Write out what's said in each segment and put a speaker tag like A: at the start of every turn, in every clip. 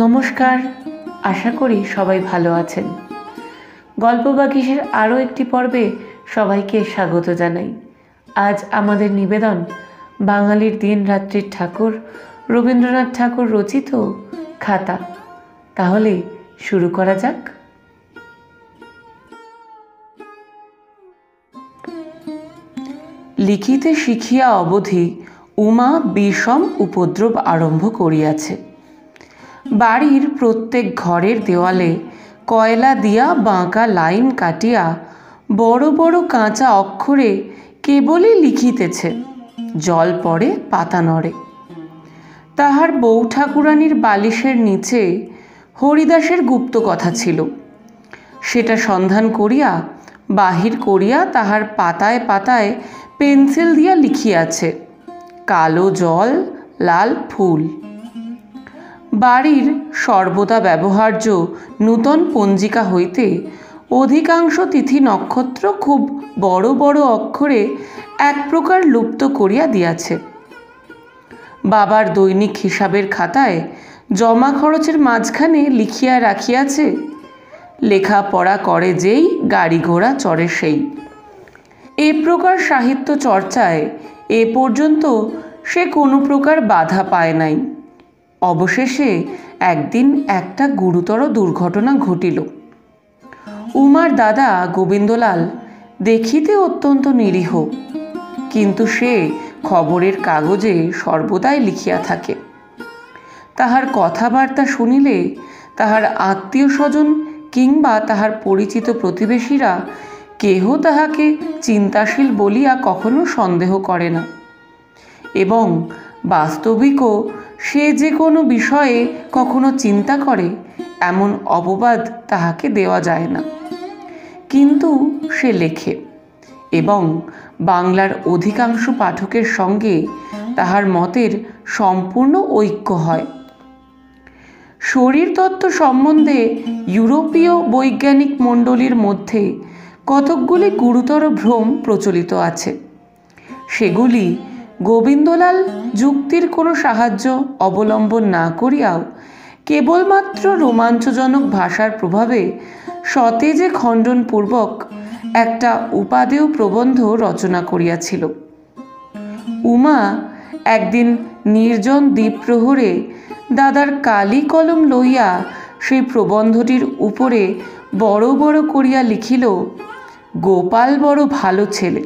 A: নমস্কার, আশা করি সবাই ভালো আছেন। গল্প বাগিশের আরও একটি পর্বে সবাইকে স্বাগত জানাই। আজ আমাদের নিবেদন বাঙালির দিন রাত্রির ঠাকুর রবীন্দ্রনাথ ঠাকুর রচিত খাতা। তাহলে শুরু করা যাক। লিখিতে শিখিয়া অবধি উমা বিষম উপদ্রব আরম্ভ করিয়াছে। বাড়ির প্রত্যেক ঘরের দেওয়ালে কয়লা দিয়া বাঁকা লাইন কাটিয়া বড় বড় কাঁচা অক্ষরে কেবলই লিখিতেছে, জল পড়ে পাতা নড়ে। তাহার বউ ঠাকুরানীর বালিশের নিচে হরিদাসের গুপ্ত কথা ছিল, সেটা সন্ধান করিয়া বাহির করিয়া তাহার পাতায় পাতায় পেন্সিল দিয়া লিখিয়াছে, কালো জল লাল ফুল। বাড়ির সর্বদা ব্যবহার্য নূতন পঞ্জিকা হইতে অধিকাংশ তিথি নক্ষত্র খুব বড় বড় অক্ষরে এক প্রকার লুপ্ত করিয়া দিয়াছে। বাবার দৈনিক হিসাবের খাতায় জমা খরচের মাঝখানে লিখিয়া রাখিয়াছে, লেখাপড়া করে যেই গাড়ি ঘোড়া চড়ে সেই। এ প্রকার সাহিত্য চর্চায় এ পর্যন্ত সে কোনো প্রকার বাধা পায় নাই। অবশেষে একদিন একটা গুরুতর দুর্ঘটনা ঘটিল। উমার দাদা গোবিন্দলাল দেখিতে অত্যন্ত নিরীহ, কিন্তু সে খবরের কাগজে সর্বদাই লিখিয়া থাকে। তাহার কথাবার্তা শুনিলে তাহার আত্মীয় স্বজন কিংবা তাহার পরিচিত প্রতিবেশীরা কেহ তাহাকে চিন্তাশীল বলিয়া কখনো সন্দেহ করে না, এবং বাস্তবিকও সে যে কোনো বিষয়ে কখনো চিন্তা করে এমন অপবাদ তাহাকে দেওয়া যায় না। কিন্তু সে লেখে, এবং বাংলার অধিকাংশ পাঠকের সঙ্গে তাহার মতের সম্পূর্ণ ঐক্য হয়। শরীরতত্ত্ব সম্বন্ধে ইউরোপীয় বৈজ্ঞানিক মণ্ডলীর মধ্যে কতকগুলি গুরুতর ভ্রম প্রচলিত আছে। সেগুলি গোবিন্দলাল যুক্তির কোনো সাহায্য অবলম্বন না করিয়াও কেবলমাত্র রোমাঞ্চজনক ভাষার প্রভাবে সতেজে খণ্ডনপূর্বক একটা উপাদেয় প্রবন্ধ রচনা করিয়াছিল। উমা একদিন নির্জন দ্বীপ্রহরে দাদার কালি কলম লইয়া সেই প্রবন্ধটির উপরে বড় বড় করিয়া লিখিল, গোপাল বড় ভালো ছেলে,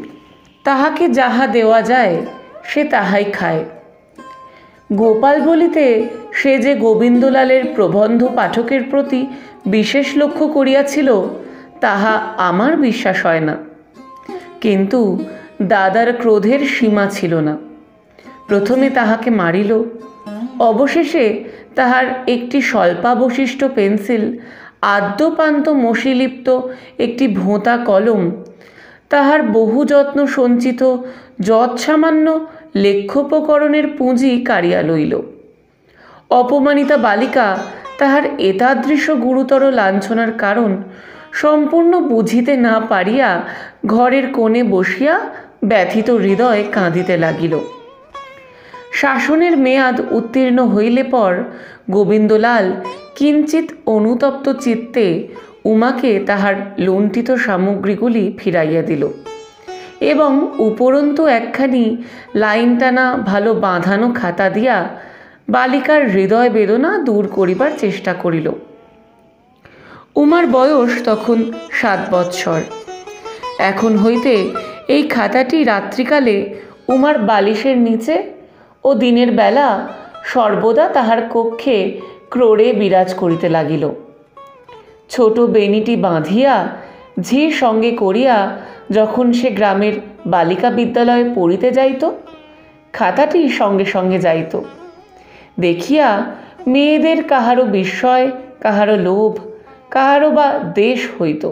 A: তাহাকে যাহা দেওয়া যায় সে তাহাই খায়। গোপাল বলিতে সে যে গোবিন্দলালের প্রবন্ধ পাঠকের প্রতি বিশেষ লক্ষ্য করিয়াছিল তাহা আমার বিশ্বাস হয় না। কিন্তু দাদার ক্রোধের সীমা ছিল না। প্রথমে তাহাকে মারিল, অবশেষে তাহার একটি স্বল্পাবশিষ্ট পেন্সিল, আদ্যপান্ত মসিলিপ্ত একটি ভোঁতা কলম, তাহার বহু যত্ন সঞ্চিত যৎসামান্য লেখ্যোপকরণের পুঁজি কাড়িয়া লইল। অপমানিতা বালিকা তাহার এতাদৃশ গুরুতর লাঞ্ছনার কারণ সম্পূর্ণ বুঝিতে না পারিয়া ঘরের কোণে বসিয়া ব্যথিত হৃদয়ে কাঁদিতে লাগিল। শাসনের মেয়াদ উত্তীর্ণ হইলে পর গোবিন্দলাল কিঞ্চিৎ অনুতপ্ত চিত্তে উমাকে তাহার লুণ্ঠিত সামগ্রীগুলি ফিরাইয়া দিল, এবং উপরন্তু একখানি লাইন টানা ভালো বাঁধানো খাতা দিয়া বালিকার হৃদয় বেদনা দূর করিবার চেষ্টা করিল। উমার বয়স তখন 7 বৎসর। এখন হইতে এই খাতাটি রাত্রিকালে উমার বালিশের নিচে ও দিনের বেলা সর্বদা তাহার কক্ষে ক্রোড়ে বিরাজ করিতে লাগিল। ছোট বেনিটি বাঁধিয়া ঝি সঙ্গে করিয়া যখন সে গ্রামের বালিকা বিদ্যালয়ে পড়িতে যাইত, খাতাটি সঙ্গে সঙ্গে যাইত। দেখিয়া মেয়েদের কাহারও বিস্ময়, কাহারও লোভ, কাহারও বা দেশ হইত।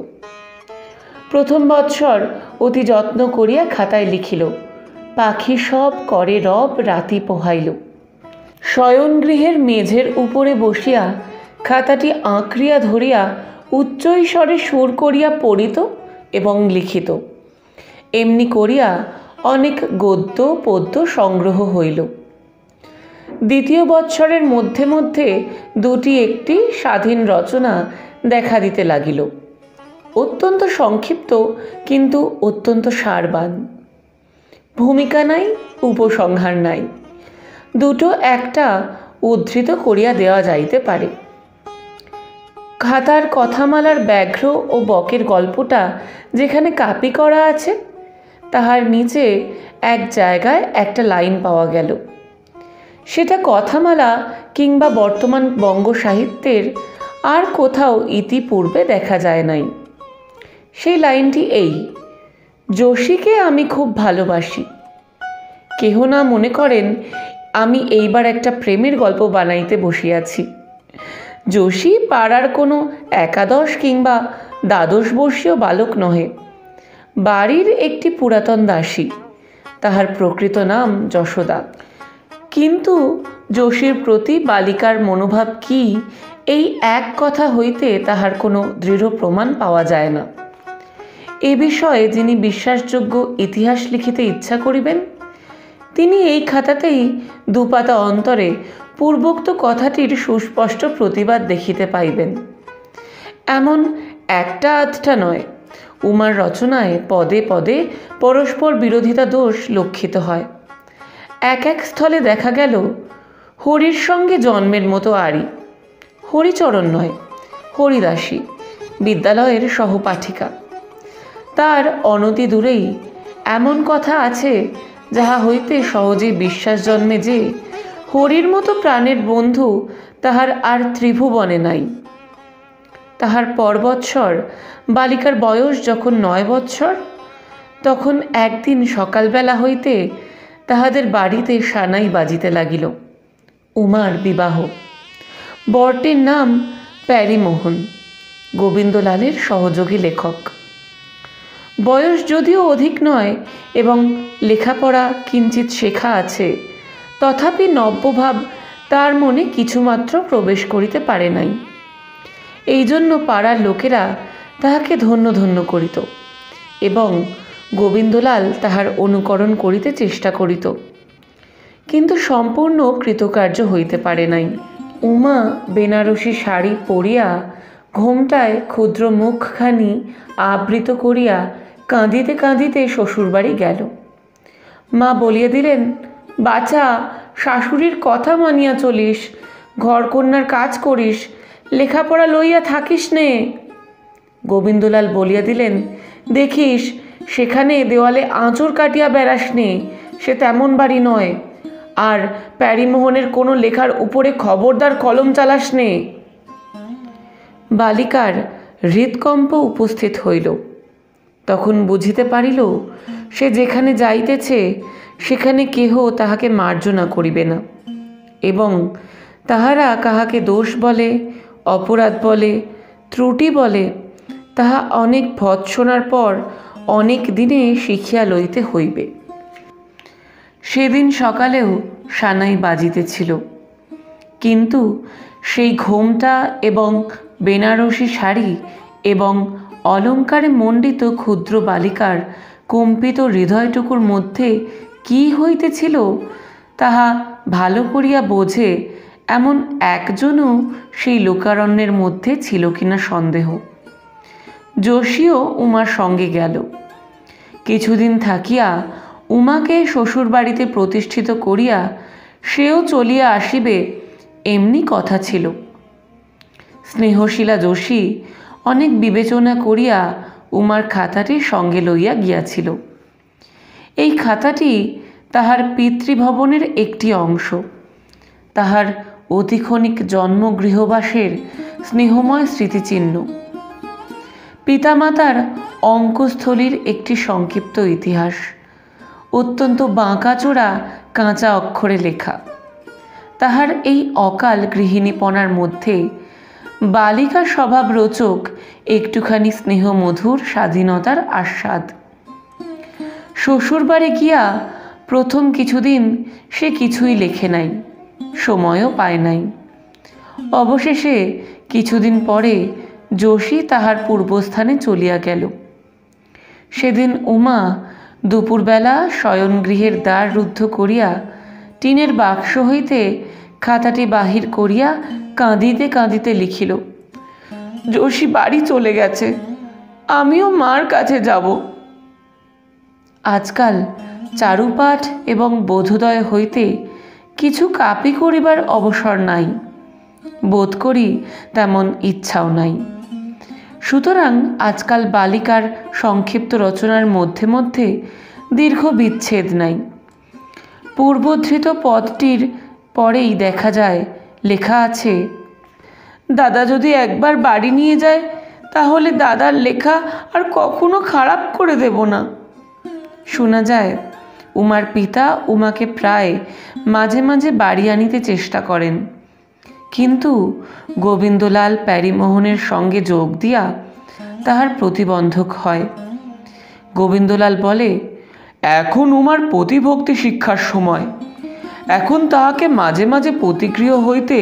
A: প্রথম বৎসর অতি যত্ন করিয়া খাতায় লিখিল, পাখি সব করে রব রাতি পোহাইল। শয়নগৃহের মেঝের উপরে বসিয়া খাতাটি আঁকড়িয়া ধরিয়া উচ্চৈস্বরে সুর করিয়া পড়িত এবং লিখিত। এমনি করিয়া অনেক গদ্য পদ্য সংগ্রহ হইল। দ্বিতীয় বৎসরের মধ্যে মধ্যে দুটি একটি স্বাধীন রচনা দেখা দিতে লাগিল। অত্যন্ত সংক্ষিপ্ত কিন্তু অত্যন্ত সারবান। ভূমিকা নাই, উপসংহার নাই, দুটো একটা উদ্ধৃত করিয়া দেওয়া যাইতে পারে। খাতার কথামালার ব্যাঘ্র ও বকের গল্পটা যেখানে কাপি করা আছে, তাহার নিচে এক জায়গায় একটা লাইন পাওয়া গেল। সেটা কথামালা কিংবা বর্তমান বঙ্গ সাহিত্যের আর কোথাও ইতিপূর্বে দেখা যায় নাই। সেই লাইনটি এই: যোশীকে আমি খুব ভালোবাসি। কেহ না মনে করেন আমি এইবার একটা প্রেমের গল্প বানাইতে বসিয়াছি। যোশী পাড়ার কোনো একাদশ কিংবা দ্বাদশ বর্ষীয় বালক নহে, বাড়ির একটি পুরাতন দাসী। তাহার প্রকৃত নাম যশোদা। কিন্তু যোশীর প্রতি বালিকার মনোভাব কি, এই এক কথা হইতে তাহার কোনো দৃঢ় প্রমাণ পাওয়া যায় না। এ বিষয়ে যিনি বিশ্বাসযোগ্য ইতিহাস লিখিতে ইচ্ছা করিবেন, তিনি এই খাতাতেই দুপাতা অন্তরে পূর্বোক্ত কথাটির সুস্পষ্ট প্রতিবাদ দেখিতে পাইবেন। এমন একটা আধটা নয়, উমার রচনায় পদে পদে পরস্পর বিরোধিতা দোষ লক্ষিত হয়। এক এক স্থলে দেখা গেল হরির সঙ্গে জন্মের মতো আড়ি, হরিচরণ নয়, হরিদাসী, বিদ্যালয়ের সহপাঠিকা। তার অনতি দূরেই এমন কথা আছে যাহা হইতে সহজেই বিশ্বাস জন্মে যে হরির মতো প্রাণের বন্ধু তাহার আর ত্রিভুবনে নাই। তাহার পরবৎসর বালিকার বয়স যখন 9 বৎসর, তখন একদিন সকালবেলা হইতে তাহাদের বাড়িতে সানাই বাজিতে লাগিল। উমার বিবাহ। বরটির নাম প্যারীমোহন, গোবিন্দলালের সহযোগী লেখক। বয়স যদিও অধিক নয় এবং লেখাপড়া কিঞ্চিত শেখা আছে, তথাপি নব্যভাব তার মনে কিছুমাত্র প্রবেশ করিতে পারে নাই। এই জন্য পাড়ার লোকেরা তাহাকে ধন্য ধন্য করিত এবং গোবিন্দলাল তাহার অনুকরণ করিতে চেষ্টা করিত, কিন্তু সম্পূর্ণ কৃতকার্য হইতে পারে নাই। উমা বেনারসি শাড়ি পরিয়া ঘোমটায় ক্ষুদ্র মুখখানি আবৃত করিয়া কাঁদিতে কাঁদিতে শ্বশুরবাড়ি গেল। মা বলিয়া দিলেন, বাছা, শাশুড়ির কথা মানিয়া চলিস, ঘরকন্যার কাজ করিস, লেখাপড়া লইয়া থাকিস নে। গোবিন্দলাল বলিয়া দিলেন, দেখিস সেখানে দেওয়ালে আঁচড় কাটিয়া বেড়াস নে, সে তেমন বাড়ি নয়। আর প্যারীমোহনের কোনো লেখার উপরে খবরদার কলম চালাস নে। বালিকার হৃদকম্প উপস্থিত হইল। তখন বুঝিতে পারিল সে যেখানে যাইতেছে সেখানে কেহ তাহাকে মার্জনা করিবে না, এবং তাহারা কাহাকে দোষ বলে, অপরাধ বলে, ত্রুটি বলে, তাহা অনেক ভৎসনার পর অনেক দিনে শিখিয়া লইতে হইবে। সেদিন সকালেও সানাই বাজিতেছিল, কিন্তু সেই ঘোমটা এবং বেনারসি শাড়ি এবং অলঙ্কারে মণ্ডিত ক্ষুদ্র বালিকার কম্পিত হৃদয়টুকুর মধ্যে কি হইতেছিল তাহা ভালো করিয়া বোঝে এমন একজনও সেই লোকারণ্যের মধ্যে ছিল কিনা সন্দেহ। যোশীও উমার সঙ্গে গেল। কিছুদিন থাকিয়া উমাকে শ্বশুরবাড়িতে প্রতিষ্ঠিত করিয়া সেও চলিয়া আসিবে এমনি কথা ছিল। স্নেহশীলা যোশী অনেক বিবেচনা করিয়া উমার খাতাটি সঙ্গে লইয়া গিয়াছিল। এই খাতাটি তাহার পিতৃভবনের একটি অংশ, তাহার অতিক্ষণিক জন্মগৃহবাসের স্নেহময় স্মৃতিচিহ্ন, পিতামাতার অঙ্কস্থলীর একটি সংক্ষিপ্ত ইতিহাস, অত্যন্ত বাঁকাচোরা কাঁচা অক্ষরে লেখা। তাহার এই অকাল গৃহিণীপনার মধ্যে বালিকা স্বভাব রোচক একটুখানি স্নেহমধুর স্বাধীনতার আস্বাদ। শ্বশুরবাড়ি গিয়া প্রথম কিছুদিন সে কিছুই লেখে নাই, সময়ও পায় নাই। অবশেষে কিছুদিন পরে যোশী তাহার পূর্বস্থানে চলিয়া গেল। সেদিন উমা দুপুরবেলা শয়নগৃহের দ্বার রুদ্ধ করিয়া টিনের বাক্স হইতে খাতাটি বাহির করিয়া কাঁদিতে কাঁদিতে লিখিল, যোশী বাড়ি চলে গেছে, আমিও মার কাছে যাব। আজকাল চারুপাঠ এবং বোধোদয় হইতে কিছু কাপি করিবার অবসর নাই, বোধ করি তেমন ইচ্ছাও নাই। সুতরাং আজকাল বালিকার সংক্ষিপ্ত রচনার মধ্যে মধ্যে দীর্ঘ বিচ্ছেদ নাই। পূর্বধৃত পদটির পরেই দেখা যায় লেখা আছে, দাদা যদি একবার বাড়ি নিয়ে যায় তাহলে দাদার লেখা আর কখনো খারাপ করে দেব না। শোনা যায় উমার পিতা উমাকে প্রায় মাঝে মাঝে বাড়ি আনিতে চেষ্টা করেন, কিন্তু গোবিন্দলাল প্যারীমোহনের সঙ্গে যোগ দিয়া তাহার প্রতিবন্ধক হয়। গোবিন্দলাল বলে, এখন উমার প্রতিভক্তি শিক্ষার সময়, এখন তাহাকে মাঝে মাঝে প্রতিগৃহ হইতে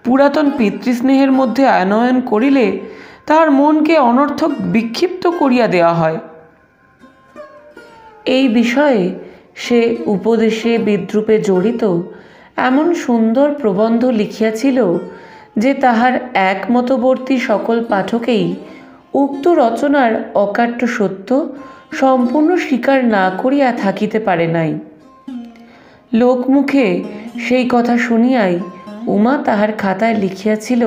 A: পুরাতন পিতৃস্নেহের মধ্যে আনয়ন করিলে তাহার মনকে অনর্থক বিক্ষিপ্ত করিয়া দেওয়া হয়। এই বিষয়ে সে উপদেশে বিদ্রূপে জড়িত এমন সুন্দর প্রবন্ধ লিখিয়াছিল যে তাহার একমতবর্তী সকল পাঠকেই উক্ত রচনার অকাট্য সত্য সম্পূর্ণ স্বীকার না করিয়া থাকিতে পারে নাই। লোকমুখে সেই কথা শুনিয়াই উমা তাহার খাতায় লিখিয়াছিল,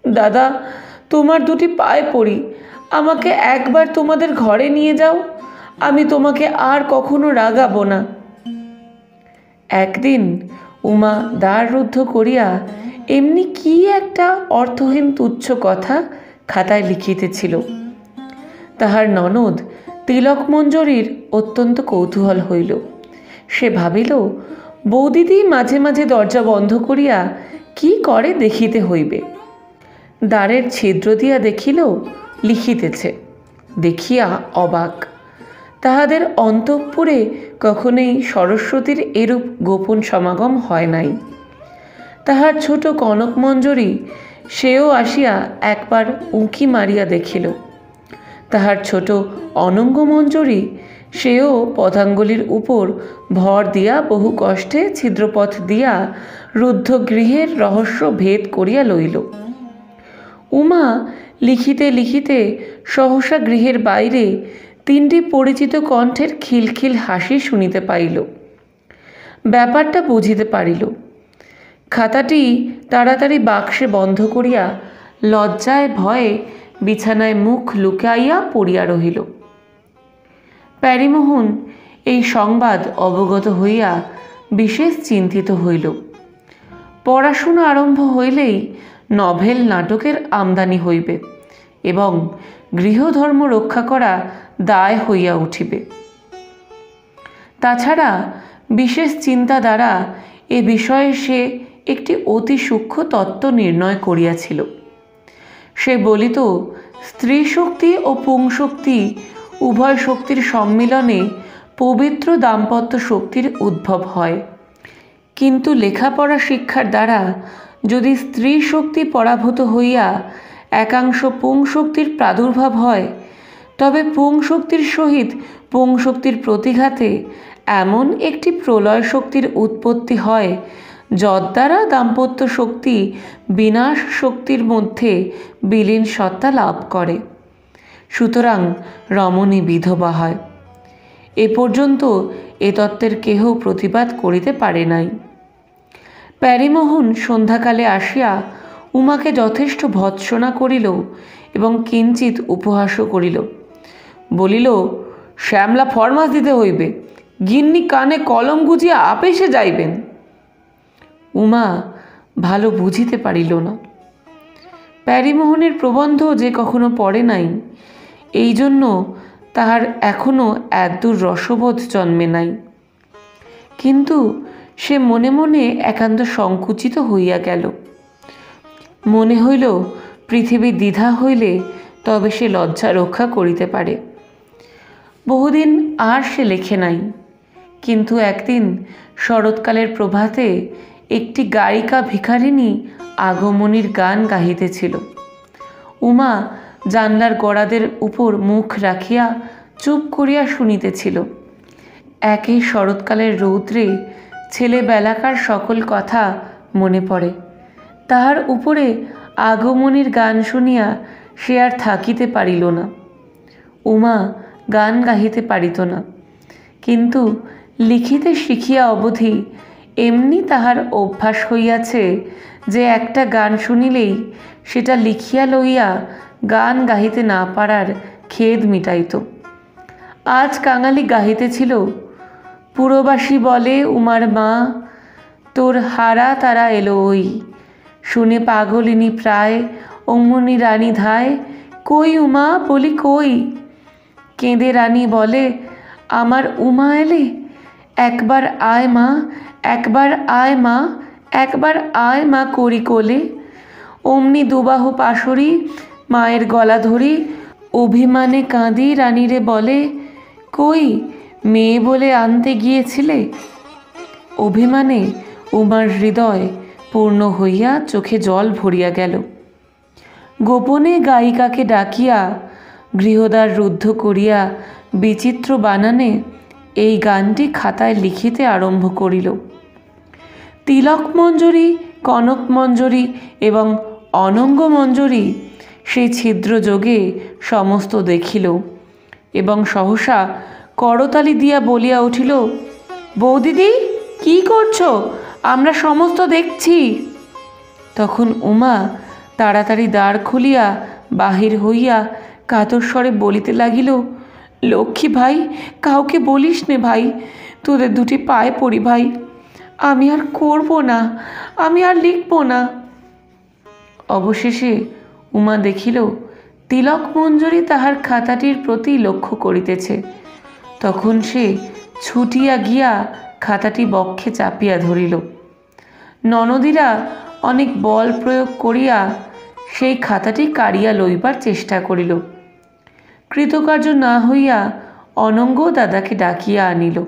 A: দাদা তোমার দুটি পায়ে পড়ি, আমাকে একবার তোমাদের ঘরে নিয়ে যাও, আমি তোমাকে আর কখনো রাগাবো না। একদিন উমা দ্বার রুদ্ধ করিয়া এমনি কি একটা অর্থহীন তুচ্ছ কথা খাতায় লিখিতেছিল। তাহার ননদ তিলকমঞ্জরীর অত্যন্ত কৌতূহল হইল। সে ভাবিল, বৌদিদি মাঝে মাঝে দরজা বন্ধ করিয়া কি করে দেখিতে হইবে। দ্বারের ছিদ্র দিয়া দেখিল লিখিতেছে। দেখিয়া অবাক। তাহাদের অন্তঃপুরে কখনোই সরস্বতীর এরূপ গোপন সমাগম হয় নাই। তাহার ছোট কনকমঞ্জরী সেও আসিয়া একবার উঁকি মারিয়া দেখিল। তাহার ছোট অনঙ্গমঞ্জরী সেও পদাঙ্গুলির উপর ভর দিয়া বহু কষ্টে ছিদ্রপথ দিয়া রুদ্ধ গৃহের রহস্য ভেদ করিয়া লইল। উমা লিখিতে লিখিতে সহসা গৃহের বাইরে তিনটি পরিচিত কণ্ঠের খিলখিল হাসি শুনিতে পাইল। ব্যাপারটা বুঝিতে পারিল। খাতাটি তাড়াতাড়ি বাক্সে বন্ধ করিয়া লজ্জায় ভয়ে বিছানায় মুখ লুকাইয়া পড়িয়া রহিল। প্যারীমোহন এই সংবাদ অবগত হইয়া বিশেষ চিন্তিত হইল। পড়াশোনা আরম্ভ হইলেই নভেল নাটকের আমদানি হইবে এবং গৃহধর্ম রক্ষা করা দায় হইয়া উঠিবে। তাছাড়া বিশেষ চিন্তা দ্বারা এ বিষয়ে সে একটি অতি সূক্ষ্ম তত্ত্ব নির্ণয় করিয়াছিল। সে বলিত, স্ত্রী শক্তি ও পুংশক্তি উভয় শক্তির সম্মিলনে পবিত্র দাম্পত্য শক্তির উদ্ভব হয়, কিন্তু লেখাপড়া শিক্ষার দ্বারা যদি স্ত্রী শক্তি পরাভূত হইয়া একাংশ পুংশক্তির প্রাদুর্ভাব হয়, তবে পুংশক্তির সহিত পুংশক্তির প্রতিঘাতে এমন একটি প্রলয় শক্তির উৎপত্তি হয় যদ্বারা দাম্পত্য শক্তি বিনাশ শক্তির মধ্যে বিলীন সত্তা লাভ করে। সুতরাং রমণী বিধবা হয়। এ পর্যন্ত এ তত্ত্বের কেহ প্রতিবাদ করিতে পারে নাই। প্যারীমোহন সন্ধ্যাকালে আসিয়া উমাকে যথেষ্ট ভৎসনা করিল এবং কিঞ্চিত উপহাসও করিল। বলিল, শ্যামলা ফরমাস দিতে হইবে, গিন্নি কানে কলম গুজিয়া আপেসে যাইবেন। উমা ভালো বুঝিতে পারিল না। প্যারীমোহনের প্রবন্ধ যে কখনো পড়ে নাই, এই জন্য তাহার এখনো এতদূর রসবোধ জন্মে নাই। কিন্তু সে মনে মনে একান্ত সংকুচিত হইয়া গেল। মনে হইল পৃথিবী দ্বিধা হইলে তবে সে লজ্জা রক্ষা করিতে পারে। বহুদিন আর সে লেখে নাই, কিন্তু একদিন শরৎকালের প্রভাতে একটি গায়িকা ভিখারিণী আগমনীর গান গাহিতেছিল। উমা জানলার গড়াদের উপর মুখ রাখিয়া চুপ করিয়া শুনিতেছিল। একই শরৎকালের রৌদ্রে ছেলেবেলাকার সকল কথা মনে পড়ে। তাহার উপরে আগমনীর গান শুনিয়া সে আর থাকিতে পারিল না। উমা গান গাহিতে পারিত না, কিন্তু লিখিতে শিখিয়া অবধি এমনি তাহার অভ্যাস হইয়াছে যে একটা গান শুনিলেই সেটা লিখিয়া লইয়া গান গাহিতে না পারার খেদ মিটাইত। আজ কাঙালি গাহিতেছিল, পুরবাসী বলে উমার মা, তোর হারা তারা এলো ওই, শুনে পাগলিনী প্রায় অমনি রানী ধায়, কই উমা বলি কই। কেঁদে রানী বলে, আমার উমা এলে, একবার আয় মা, একবার আয় মা, একবার আয় মা করি কোলে। অমনি দুবাহু পাশরি মায়ের গলা ধরি অভিমানে কাঁদি রানীরে বলে, কই মেয়ে বলে আনতে গিয়েছিলে। অভিমানে উমার হৃদয় পূর্ণ হইয়া চোখে জল ভরিয়া গেল। গোপনে গায়িকাকে ডাকিয়া গৃহদ্বার রুদ্ধ করিয়া বিচিত্র বানানে এই গানটি খাতায় লিখিতে আরম্ভ করিল। তিলক মঞ্জরি, কনক মঞ্জরি এবং অনঙ্গ মঞ্জরি সেই ছিদ্রযোগে সমস্ত দেখিল এবং সহসা করতালি দিয়া বলিয়া উঠিল, বৌদিদি কি করছো, আমরা সমস্ত দেখছি। তখন উমা তাড়াতাড়ি দ্বার খুলিয়া বাহির হইয়া কাতর স্বরে বলিতে লাগিল, লক্ষ্মী ভাই, কাউকে বলিস নে ভাই, তোদের দুটি পায়ে পড়ি ভাই, আমি আর করব না, আমি আর লিখব না। অবশেষে উমা দেখিল তিলক মঞ্জরি তাহার খাতাটির প্রতি লক্ষ্য করিতেছে। তখন সে ছুটিয়া গিয়া খাতাটি বক্ষে চাপিয়া ধরিল। ননদীরা অনেক বল প্রয়োগ করিয়া সেই খাতাটি কাড়িয়া লইবার চেষ্টা করিল। কৃতকার্য না হইয়া অনঙ্গ দাদাকে ডাকিয়া আনিল।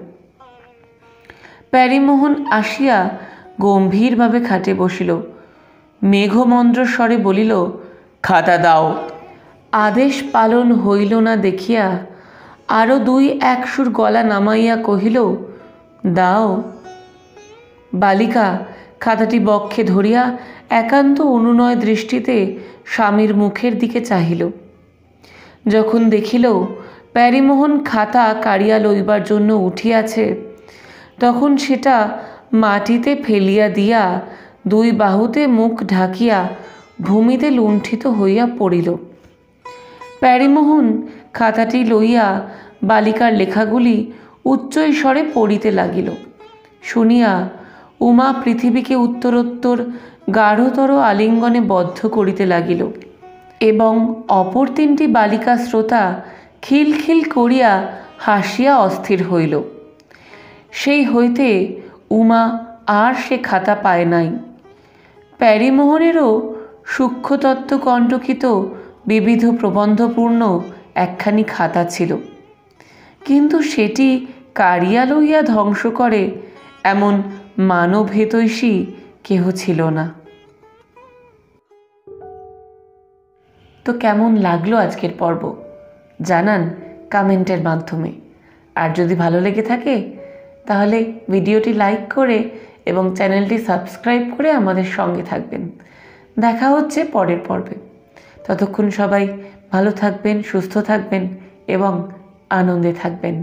A: প্যারীমোহন আসিয়া গম্ভীরভাবে খাটে বসিল, মেঘমন্দ্র স্বরে বলিল, খাতা দাও। আদেশ পালন হইল না দেখিয়া আরও দুই এক সুর গলা নামাইয়া কহিল, দাও। বালিকা খাতাটি বক্ষে ধরিয়া একান্ত অনুনয় দৃষ্টিতে স্বামীর মুখের দিকে চাহিল। যখন দেখিল প্যারীমোহন খাতা কাড়িয়া লইবার জন্য উঠিয়াছে, তখন সেটা মাটিতে ফেলিয়া দিয়া দুই বাহুতে মুখ ঢাকিয়া ভূমিতে লুণ্ঠিত হইয়া পড়িল। প্যারীমোহন খাতাটি লইয়া বালিকার লেখাগুলি উচ্চৈস্বরে পড়িতে লাগিল। শুনিয়া উমা পৃথিবীকে উত্তরোত্তর গাঢ়তর আলিঙ্গনে বদ্ধ করিতে লাগিল এবং অপর তিনটি বালিকা শ্রোতা খিলখিল করিয়া হাসিয়া অস্থির হইল। সেই হইতে উমা আর সে খাতা পায় নাই। প্যারীমোহনেরও সূক্ষ্মতত্ত্ব কণ্টকিত বিবিধ প্রবন্ধপূর্ণ একখানি খাতা ছিল, কিন্তু সেটি কাড়িয়া লইয়া ধ্বংস করে এমন মানবহিতৈষী কেহ ছিল না। তো কেমন লাগলো আজকের পর্ব জানান কমেন্টের মাধ্যমে। আর যদি ভালো লেগে থাকে তাহলে ভিডিওটি লাইক করে এবং চ্যানেলটি সাবস্ক্রাইব করে আমাদের সঙ্গে থাকবেন। দেখা হচ্ছে পরের পর্বে। ততক্ষণ সবাই ভালো থাকবেন, সুস্থ থাকবেন এবং আনন্দে থাকবেন।